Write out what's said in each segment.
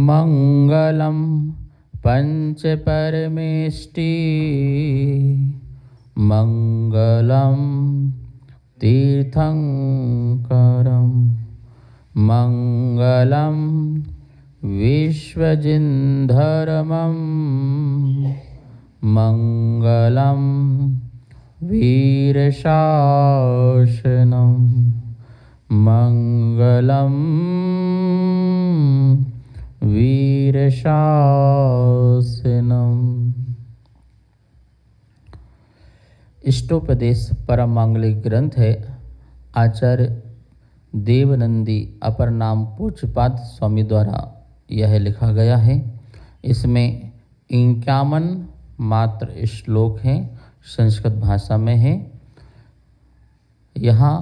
मंगलम पंच परमेष्टि मंगलम तीर्थंकरम मंगलम विश्वजिन्धर्मं मंगलम वीरशासनम मंगलम वीरशासनम। इष्टोपदेश परम मांगलिक ग्रंथ है। आचार्य देवनंदी अपर नाम पूज्यपाद स्वामी द्वारा यह लिखा गया है। इसमें 51 मात्र श्लोक हैं, संस्कृत भाषा में है। यहाँ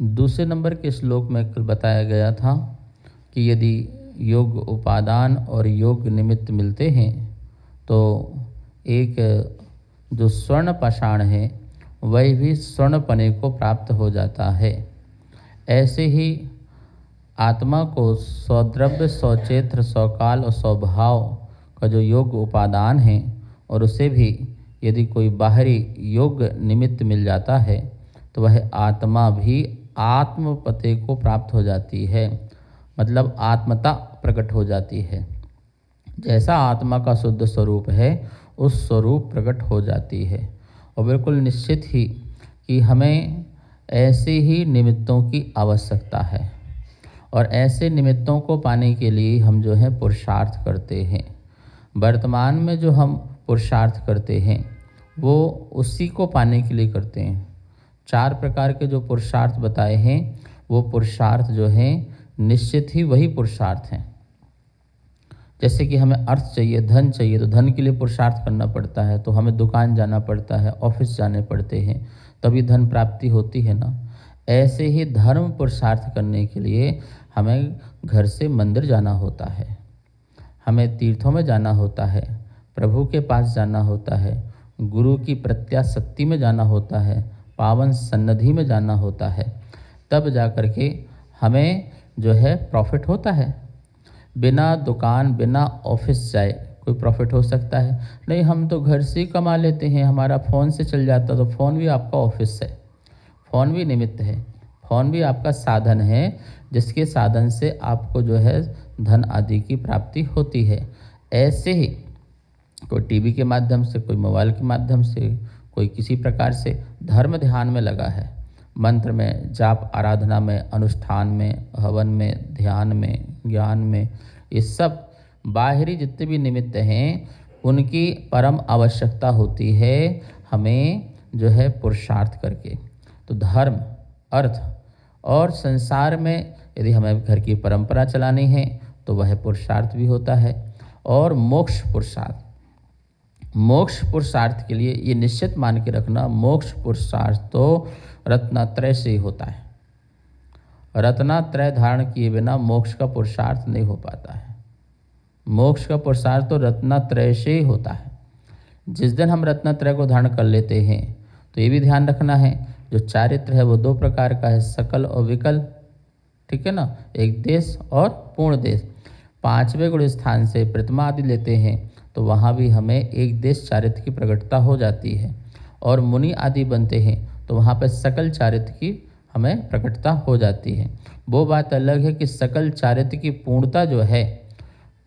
दूसरे नंबर के श्लोक में कल बताया गया था कि यदि योग उपादान और योग निमित्त मिलते हैं तो एक जो स्वर्ण पाषाण है वह भी स्वर्णपने को प्राप्त हो जाता है। ऐसे ही आत्मा को स्वद्रव्य स्वचेत्र स्वकाल और स्वभाव का जो योग उपादान है और उसे भी यदि कोई बाहरी योग निमित्त मिल जाता है तो वह आत्मा भी आत्मपते को प्राप्त हो जाती है, मतलब आत्मता प्रकट हो जाती है। जैसा आत्मा का शुद्ध स्वरूप है उस स्वरूप प्रकट हो जाती है। और बिल्कुल निश्चित ही कि हमें ऐसे ही निमित्तों की आवश्यकता है और ऐसे निमित्तों को पाने के लिए हम जो है पुरुषार्थ करते हैं। वर्तमान में जो हम पुरुषार्थ करते हैं वो उसी को पाने के लिए करते हैं। 4 प्रकार के जो पुरुषार्थ बताए हैं वो पुरुषार्थ जो हैं निश्चित ही वही पुरुषार्थ हैं। जैसे कि हमें अर्थ चाहिए, धन चाहिए, तो धन के लिए पुरुषार्थ करना पड़ता है, तो हमें दुकान जाना पड़ता है, ऑफिस जाने पड़ते हैं, तभी धन प्राप्ति होती है ना। ऐसे ही धर्म पुरुषार्थ करने के लिए हमें घर से मंदिर जाना होता है, हमें तीर्थों में जाना होता है, प्रभु के पास जाना होता है, गुरु की प्रत्याशक्ति में जाना होता है, पावन सन्निधि में जाना होता है, तब जा कर के हमें जो है प्रॉफिट होता है। बिना दुकान बिना ऑफिस जाए कोई प्रॉफिट हो सकता है? नहीं, हम तो घर से ही कमा लेते हैं, हमारा फ़ोन से चल जाता। तो फ़ोन भी आपका ऑफिस है, फ़ोन भी निमित्त है, फ़ोन भी आपका साधन है जिसके साधन से आपको जो है धन आदि की प्राप्ति होती है। ऐसे ही कोई टीवी के माध्यम से, कोई मोबाइल के माध्यम से, कोई किसी प्रकार से धर्म ध्यान में लगा है, मंत्र में, जाप आराधना में, अनुष्ठान में, हवन में, ध्यान में, ज्ञान में, ये सब बाहरी जितने भी निमित्त हैं उनकी परम आवश्यकता होती है हमें जो है पुरुषार्थ करके। तो धर्म, अर्थ और संसार में यदि हमें घर की परंपरा चलानी है तो वह पुरुषार्थ भी होता है। और मोक्ष पुरुषार्थ, मोक्ष पुरुषार्थ के लिए ये निश्चित मान के रखना, मोक्ष पुरुषार्थ तो रत्नत्रय से ही होता है। रत्नत्रय धारण किए बिना मोक्ष का पुरुषार्थ नहीं हो पाता है। मोक्ष का पुरुषार्थ तो रत्नत्रय से ही होता है। जिस दिन हम रत्नत्रय को धारण कर लेते हैं तो ये भी ध्यान रखना है, जो चारित्र है वो 2 प्रकार का है, सकल और विकल, ठीक है ना। एक देश और पूर्ण देश। 5वें गुण स्थान से प्रतिमा आदि लेते हैं तो वहाँ भी हमें एक देश चारित्र की प्रकटता हो जाती है। और मुनि आदि बनते हैं तो वहाँ पर सकल चारित्र की हमें प्रकटता हो जाती है। वो बात अलग है कि सकल चारित्र की पूर्णता जो है,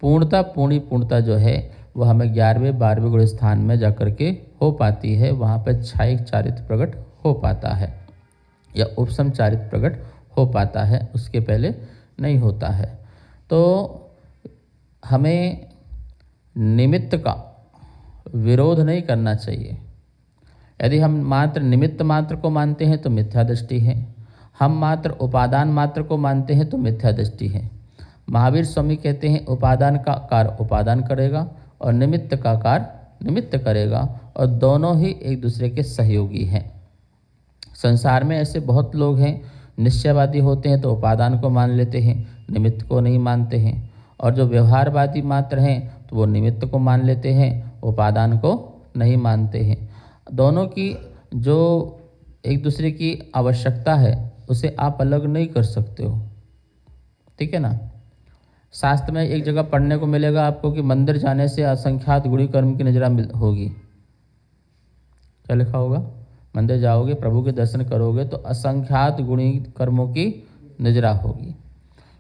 पूर्णता जो है वह हमें 11वें 12वें गुण स्थान में जाकर के हो पाती है। वहाँ पर छायिक चारित्र प्रकट हो पाता है या उपसम चारित्र प्रकट हो पाता है, उसके पहले नहीं होता है। तो हमें निमित्त का विरोध नहीं करना चाहिए। यदि हम मात्र निमित्त मात्र को मानते हैं तो मिथ्या दृष्टि है, हम मात्र उपादान मात्र को मानते हैं तो मिथ्या दृष्टि है। महावीर स्वामी कहते हैं उपादान का कार्य उपादान करेगा और निमित्त का कार्य निमित्त करेगा, और दोनों ही एक दूसरे के सहयोगी हैं। संसार में ऐसे बहुत लोग हैं, निश्चयवादी होते हैं तो उपादान को मान लेते हैं, निमित्त को नहीं मानते हैं। और जो व्यवहारवादी मात्र हैं तो वो निमित्त को मान लेते हैं, उपादान को नहीं मानते हैं। दोनों की जो एक दूसरे की आवश्यकता है उसे आप अलग नहीं कर सकते हो, ठीक है ना। शास्त्र में एक जगह पढ़ने को मिलेगा आपको कि मंदिर जाने से असंख्यात गुणी कर्म की नजरा होगी। क्या लिखा होगा? मंदिर जाओगे, प्रभु के दर्शन करोगे तो असंख्यात गुणी कर्मों की नजरा होगी।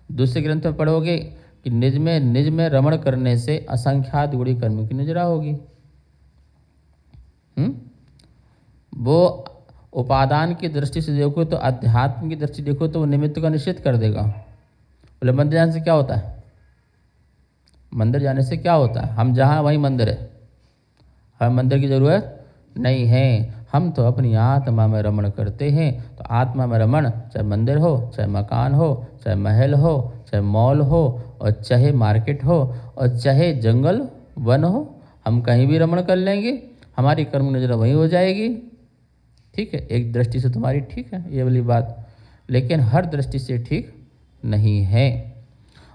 दूसरे ग्रंथ में पढ़ोगे कि निज में रमण करने से असंख्यात गुणी कर्म की नजरा होगी। वो उपादान की दृष्टि से देखो तो, अध्यात्म की दृष्टि देखो तो वो निमित्त का निषेध कर देगा। बोले मंदिर जाने से क्या होता है? मंदिर जाने से क्या होता है? हम जहाँ वहीं मंदिर है, हमें मंदिर की जरूरत नहीं है। हम तो अपनी आत्मा में रमण करते हैं। तो आत्मा में रमण, चाहे मंदिर हो, चाहे मकान हो, चाहे महल हो, चाहे मॉल हो, और चाहे मार्केट हो, और चाहे जंगल वन हो, हम कहीं भी रमण कर लेंगे, हमारी कर्म नजर वहीं हो जाएगी। ठीक है, एक दृष्टि से तुम्हारी ठीक है ये वाली बात, लेकिन हर दृष्टि से ठीक नहीं है।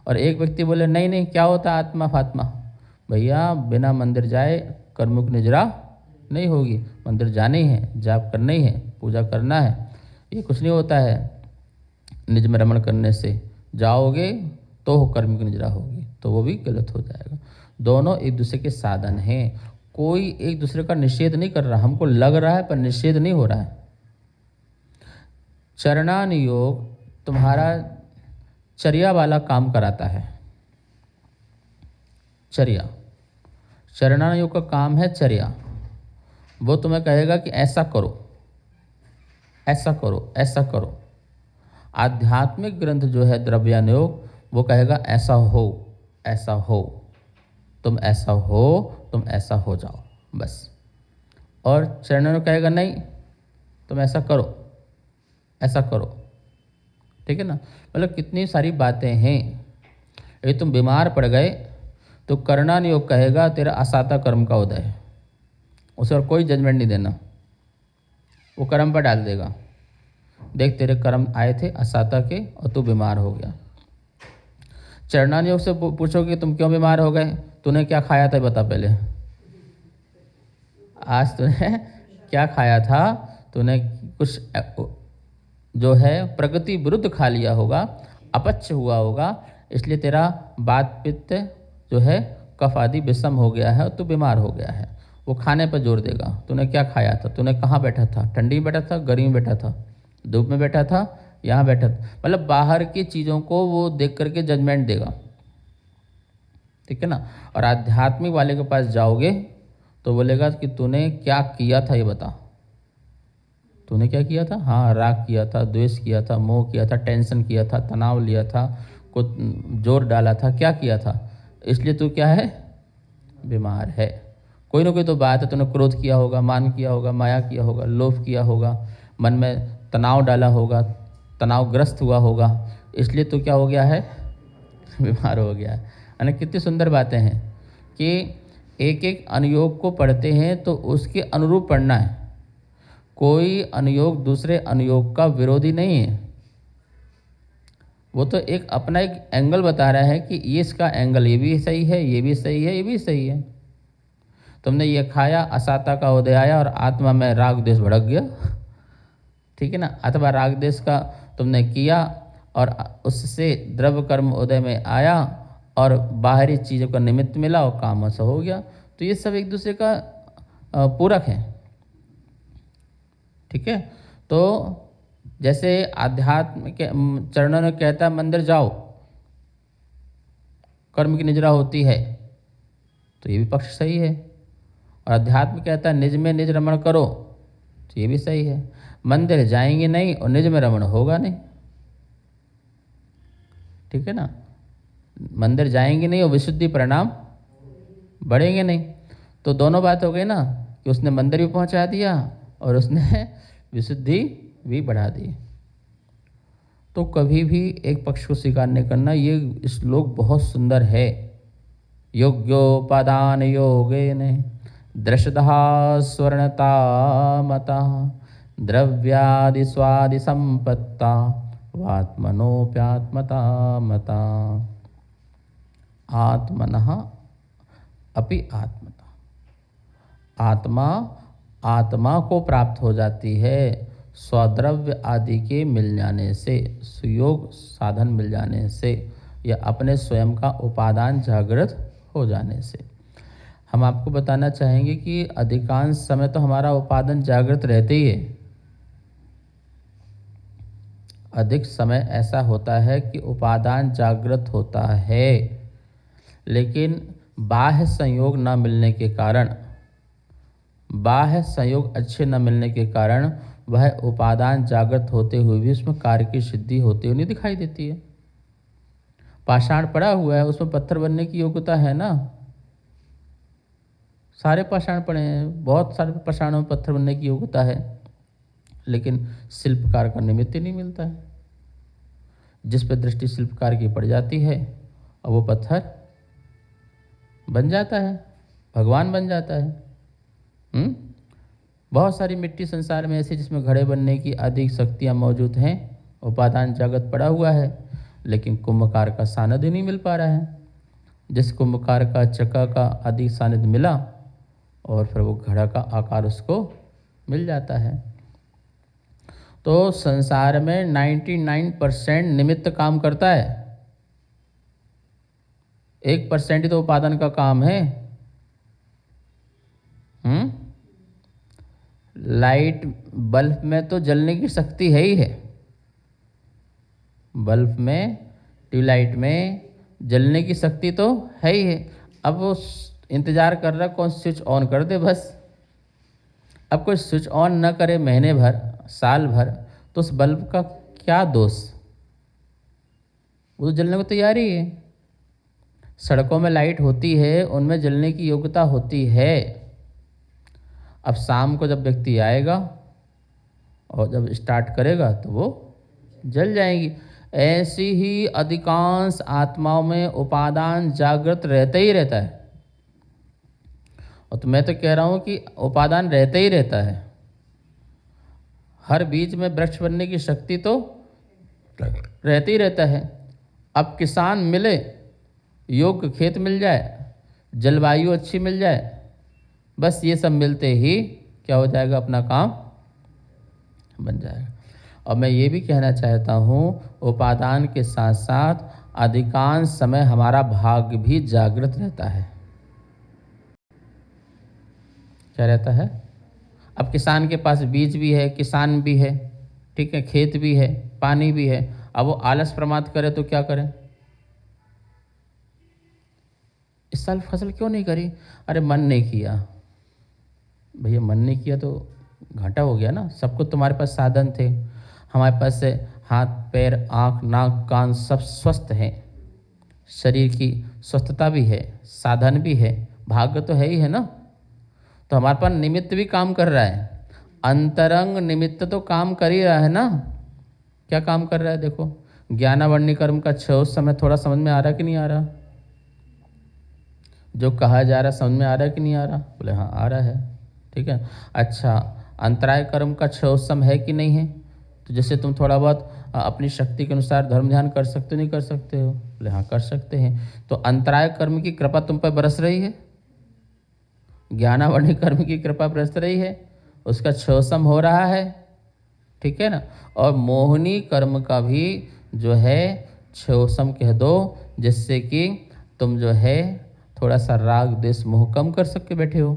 और एक व्यक्ति बोले नहीं नहीं क्या होता आत्मा फात्मा? भैया बिना मंदिर जाए कर्मों की निजरा नहीं होगी। मंदिर जाने ही है, जाप करना ही है, पूजा करना है, ये कुछ नहीं होता है। निज में रमण करने से जाओगे तो कर्म की निजरा होगी, तो वो भी गलत हो जाएगा। दोनों एक दूसरे के साधन हैं, कोई एक दूसरे का निषेध नहीं कर रहा। हमको लग रहा है पर निषेध नहीं हो रहा है। चरणान योग तुम्हारा चर्या वाला काम कराता है। चर्या, चरणान योग का काम है चर्या। वो तुम्हें कहेगा कि ऐसा करो, ऐसा करो, ऐसा करो। आध्यात्मिक ग्रंथ जो है द्रव्यान योग, वो कहेगा ऐसा हो, ऐसा हो, तुम ऐसा हो, तुम ऐसा हो जाओ बस। और चरण कहेगा नहीं तुम ऐसा करो, ऐसा करो। ठीक है ना? मतलब कितनी सारी बातें हैं। यदि तुम बीमार पड़ गए तो करणान योग कहेगा तेरा असाता कर्म का उदय है, उसे और कोई जजमेंट नहीं देना, वो कर्म पर डाल देगा। देख तेरे कर्म आए थे असाता के और तू बीमार हो गया। चरणान योग से पूछोगे तुम क्यों बीमार हो गए, तूने क्या खाया था बता पहले। आज तूने क्या खाया था? तूने कुछ जो है प्रकृति विरुद्ध खा लिया होगा, अपच हुआ होगा, इसलिए तेरा वात पित्त जो है कफ आदि विषम हो गया है और तू बीमार हो गया है। वो खाने पर जोर देगा। तूने क्या खाया था, तूने कहाँ बैठा था, ठंडी में बैठा था, गर्मी में बैठा था, धूप में बैठा था, यहाँ बैठा था, मतलब बाहर की चीज़ों को वो देख करके जजमेंट देगा। ठीक है ना? और आध्यात्मिक वाले के पास जाओगे तो बोलेगा कि तूने क्या किया था ये बता। तूने क्या किया था? हाँ, राग किया था, द्वेष किया था, मोह किया था, टेंशन किया था, तनाव लिया था, कुछ जोर डाला था, क्या किया था? इसलिए तू क्या है? बीमार है। कोई ना कोई तो बात है, तूने क्रोध किया होगा, मान किया होगा, माया किया होगा, लोभ किया होगा, मन में तनाव डाला होगा, तनावग्रस्त हुआ होगा, इसलिए तो क्या हो गया है? बीमार हो गया है। यानी कितनी सुंदर बातें हैं कि एक एक अनुयोग को पढ़ते हैं तो उसके अनुरूप पढ़ना है। कोई अनुयोग दूसरे अनुयोग का विरोधी नहीं है। वो तो एक अपना एक एंगल बता रहा है कि ये इसका एंगल, ये भी सही है, ये भी सही है, ये भी सही है। तुमने ये खाया, असाता का उदय आया और आत्मा में राग देश भड़क गया। ठीक है ना? अथवा राग देश का तुमने किया और उससे द्रव्य कर्म उदय में आया और बाहरी चीज़ों का निमित्त मिला और काम ऐसा हो गया। तो ये सब एक दूसरे का पूरक है। ठीक है? तो जैसे आध्यात्म के चरणों ने कहता है मंदिर जाओ, कर्म की निजरा होती है, तो ये भी पक्ष सही है। और अध्यात्म कहता है निज में निज रमण करो, तो ये भी सही है। मंदिर जाएंगे नहीं और निज में रमण होगा नहीं। ठीक है ना? मंदिर जाएंगे नहीं और विशुद्धि परिणाम बढ़ेंगे नहीं। तो दोनों बात हो गई ना, कि उसने मंदिर भी पहुंचा दिया और उसने विशुद्धि भी बढ़ा दी। तो कभी भी एक पक्ष को स्वीकार नहीं करना। ये श्लोक बहुत सुंदर है। योग्योपादान योगेन दृशधा स्वर्णता मता द्रव्यादि स्वादि संपत्ता वात्मनोप्यात्मता मता आत्मनः अपि आत्मता। आत्मा आत्मा को प्राप्त हो जाती है स्वद्रव्य आदि के मिल जाने से, सुयोग साधन मिल जाने से। या अपने स्वयं का उपादान जागृत हो जाने से। हम आपको बताना चाहेंगे कि अधिकांश समय तो हमारा उपादान जागृत रहते ही है। अधिक समय ऐसा होता है कि उपादान जागृत होता है, लेकिन बाह्य संयोग न मिलने के कारण, बाह्य संयोग अच्छे न मिलने के कारण वह उपादान जागृत होते हुए भी उसमें कार्य की सिद्धि होती हुई नहीं दिखाई देती है। पाषाण पड़ा हुआ है, उसमें पत्थर बनने की योग्यता है ना। सारे पाषाण पड़े हैं, बहुत सारे पाषाणों में पत्थर बनने की योग्यता है, लेकिन शिल्पकार का निमित्त ही नहीं मिलता है। जिस पर दृष्टि शिल्पकार की पड़ जाती है और वो पत्थर बन जाता है, भगवान बन जाता है। बहुत सारी मिट्टी संसार में ऐसी जिसमें घड़े बनने की अधिक शक्तियाँ मौजूद हैं, उपादान जगत पड़ा हुआ है, लेकिन कुंभकार का सानिध्य नहीं मिल पा रहा है। जिस कुंभकार का चक्का का अधिक सानिध्य मिला और फिर वो घड़ा का आकार उसको मिल जाता है। तो संसार में 99% निमित्त काम करता है, 1% ही तो उपादान का काम है। लाइट बल्ब में तो जलने की शक्ति है ही है, बल्ब में, ट्यूबलाइट में जलने की शक्ति तो है ही है। अब वो इंतजार कर रहा कौन स्विच ऑन कर दे बस। अब कोई स्विच ऑन न करे महीने भर, साल भर, तो उस बल्ब का क्या दोष, वो तो जलने को तैयार ही है। सड़कों में लाइट होती है, उनमें जलने की योग्यता होती है। अब शाम को जब व्यक्ति आएगा और जब स्टार्ट करेगा तो वो जल जाएगी। ऐसी ही अधिकांश आत्माओं में उपादान जागृत रहता ही रहता है। और तो मैं तो कह रहा हूँ कि उपादान रहता ही रहता है। हर बीज में वृक्ष बनने की शक्ति तो रहती ही रहता है। अब किसान मिले, योग्य खेत मिल जाए, जलवायु अच्छी मिल जाए, बस ये सब मिलते ही क्या हो जाएगा, अपना काम बन जाएगा। और मैं ये भी कहना चाहता हूँ, उपादान के साथ साथ अधिकांश समय हमारा भाग्य भी जागृत रहता है। क्या रहता है? अब किसान के पास बीज भी है, किसान भी है, ठीक है, खेत भी है, पानी भी है। अब वो आलस प्रमाद करे तो क्या करें? इस साल फसल क्यों नहीं करी? अरे मन नहीं किया। भैया मन नहीं किया तो घाटा हो गया ना। सब कुछ तुम्हारे पास साधन थे, हमारे पास से हाथ पैर आँख नाक कान सब स्वस्थ हैं, शरीर की स्वस्थता भी है, साधन भी है, भाग्य तो है ही है ना। तो हमारे पास निमित्त भी काम कर रहा है, अंतरंग निमित्त तो काम कर ही रहा है ना। क्या काम कर रहा है? देखो, ज्ञानावरणी कर्म का क्षय उस समय थोड़ा समझ में आ रहा कि नहीं आ रहा? जो कहा जा रहा समझ में आ रहा कि नहीं आ रहा? बोले हाँ आ रहा है, ठीक है। अच्छा, अंतराय कर्म का क्षय उस समय है कि नहीं है? तो जैसे तुम थोड़ा बहुत अपनी शक्ति के अनुसार धर्म ध्यान कर सकते हो, नहीं कर सकते हो? बोले हाँ कर सकते हैं। तो अंतराय कर्म की कृपा तुम पर बरस रही है, ज्ञानावरणी कर्म की कृपा बरस रही है, उसका क्षोषम हो रहा है, ठीक है ना। और मोहनी कर्म का भी जो है क्षोषम कह दो, जिससे कि तुम जो है थोड़ा सा राग देश मोह कम कर सके बैठे हो।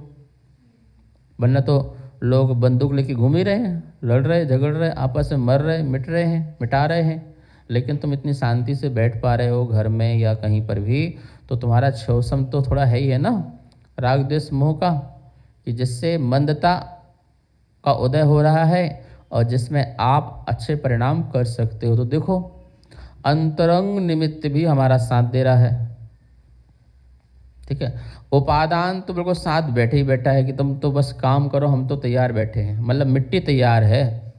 वरना तो लोग बंदूक लेके घूम ही रहे हैं, लड़ रहे, झगड़ रहे, आपस में मर रहे, मिट रहे हैं, मिटा रहे हैं, लेकिन तुम इतनी शांति से बैठ पा रहे हो घर में या कहीं पर भी, तो तुम्हारा क्षोषम तो थोड़ा है ही है ना, राग देश मोह का, कि जिससे मंदता का उदय हो रहा है और जिसमें आप अच्छे परिणाम कर सकते हो। तो देखो, अंतरंग निमित्त भी हमारा साथ दे रहा है, ठीक है। उपादान तो बिल्कुल साथ बैठे ही बैठा है कि तुम तो बस काम करो, हम तो तैयार बैठे हैं, मतलब मिट्टी तैयार है,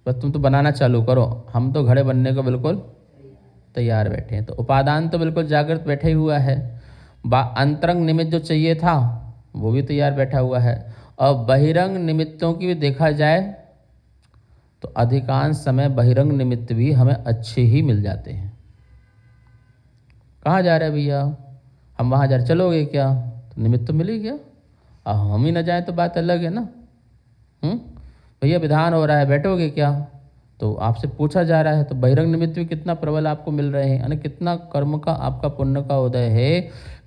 बस तुम तो बनाना चालू करो, हम तो घड़े बनने को बिल्कुल तैयार बैठे हैं। तो उपादान तो बिल्कुल जागृत बैठा ही हुआ है। अंतरंग निमित्त जो चाहिए था वो भी तैयार बैठा हुआ है। और बहिरंग निमित्तों की भी देखा जाए तो अधिकांश समय बहिरंग निमित्त भी हमें अच्छे ही मिल जाते हैं। कहाँ जा रहे हैं भैया? हम वहाँ जा रहे, चलोगे क्या? तो निमित्त तो मिल ही गया। अब हम ही न जाए तो बात अलग है ना। भैया विधान हो रहा है, बैठोगे क्या? तो आपसे पूछा जा रहा है, तो बहिरंग निमित्त भी कितना प्रबल आपको मिल रहे हैं, यानी कितना कर्म का आपका पुण्य का उदय है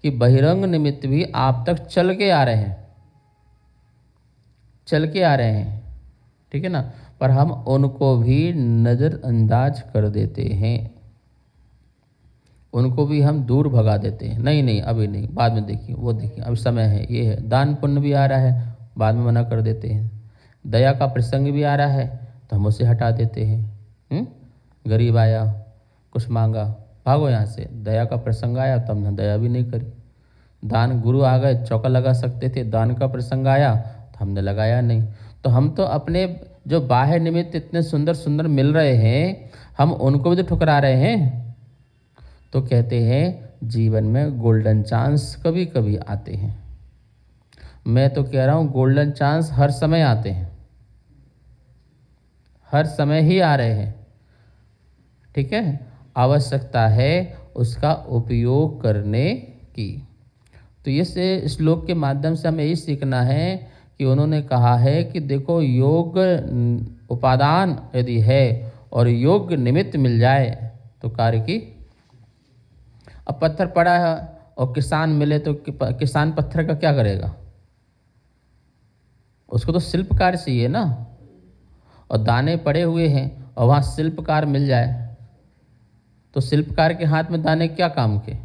कि बहिरंग निमित्त भी आप तक चल के आ रहे हैं, चल के आ रहे हैं, ठीक है ना। पर हम उनको भी नज़रअंदाज कर देते हैं, उनको भी हम दूर भगा देते हैं, नहीं नहीं अभी नहीं, बाद में देखिए, वो देखिए अभी समय है, ये है। दान पुण्य भी आ रहा है, बाद में मना कर देते हैं। दया का प्रसंग भी आ रहा है तो हम उसे हटा देते हैं। गरीब आया, कुछ मांगा, भागो यहाँ से। दया का प्रसंग आया तो हमने दया भी नहीं करी। दान, गुरु आ गए, चौका लगा सकते थे, दान का प्रसंग आया तो हमने लगाया नहीं। तो हम तो अपने जो बाह्य निमित्त इतने सुंदर सुंदर मिल रहे हैं, हम उनको भी तो ठुकरा रहे हैं। तो कहते हैं जीवन में गोल्डन चांस कभी कभी आते हैं। मैं तो कह रहा हूँ गोल्डन चांस हर समय आते हैं, हर समय ही आ रहे हैं, ठीक है। आवश्यकता है उसका उपयोग करने की। तो इस श्लोक के माध्यम से हमें यही सीखना है कि उन्होंने कहा है कि देखो, योग उपादान यदि है और योग निमित्त मिल जाए तो कार्य की। अब पत्थर पड़ा है और किसान मिले तो किसान पत्थर का क्या करेगा? उसको तो शिल्पकार चाहिए ना। और दाने पड़े हुए हैं और वहाँ शिल्पकार मिल जाए तो शिल्पकार के हाथ में दाने क्या काम के?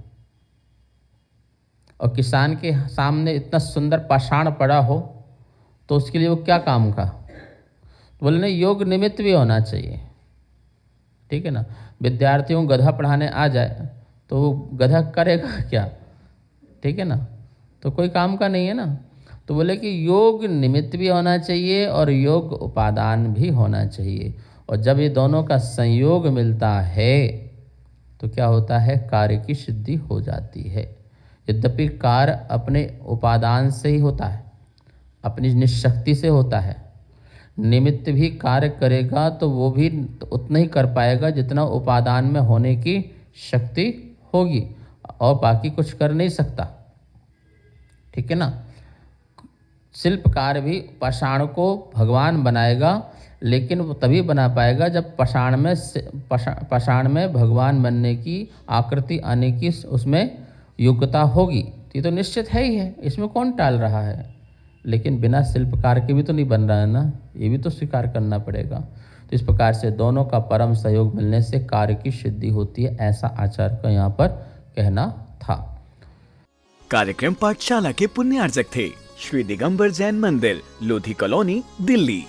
और किसान के सामने इतना सुंदर पाषाण पड़ा हो तो उसके लिए वो क्या काम का? तो बोले नहीं, योग निमित्त भी होना चाहिए, ठीक है ना। विद्यार्थियों को गधा पढ़ाने आ जाए तो वो गधा करेगा क्या? ठीक है ना, तो कोई काम का नहीं है ना। तो बोले कि योग निमित्त भी होना चाहिए और योग उपादान भी होना चाहिए। और जब ये दोनों का संयोग मिलता है तो क्या होता है? कार्य की सिद्धि हो जाती है। यद्यपि कार्य अपने उपादान से ही होता है, अपनी निशक्ति से होता है। निमित्त भी कार्य करेगा तो वो भी उतना ही कर पाएगा जितना उपादान में होने की शक्ति होगी, और बाकी कुछ कर नहीं सकता, ठीक है ना। शिल्पकार भी पाषाण को भगवान बनाएगा, लेकिन वो तभी बना पाएगा जब पाषाण में भगवान बनने की आकृति आने की उसमें योग्यता होगी। ये तो निश्चित है ही है, इसमें कौन टाल रहा है। लेकिन बिना शिल्पकार के भी तो नहीं बन रहा है ना, ये भी तो स्वीकार करना पड़ेगा। तो इस प्रकार से दोनों का परम सहयोग मिलने से कार्य की सिद्धि होती है, ऐसा आचार्य का यहाँ पर कहना था। कार्यक्रम पाठशाला के पुण्यार्जक थे श्री दिगंबर जैन मंदिर, लोधी कॉलोनी, दिल्ली।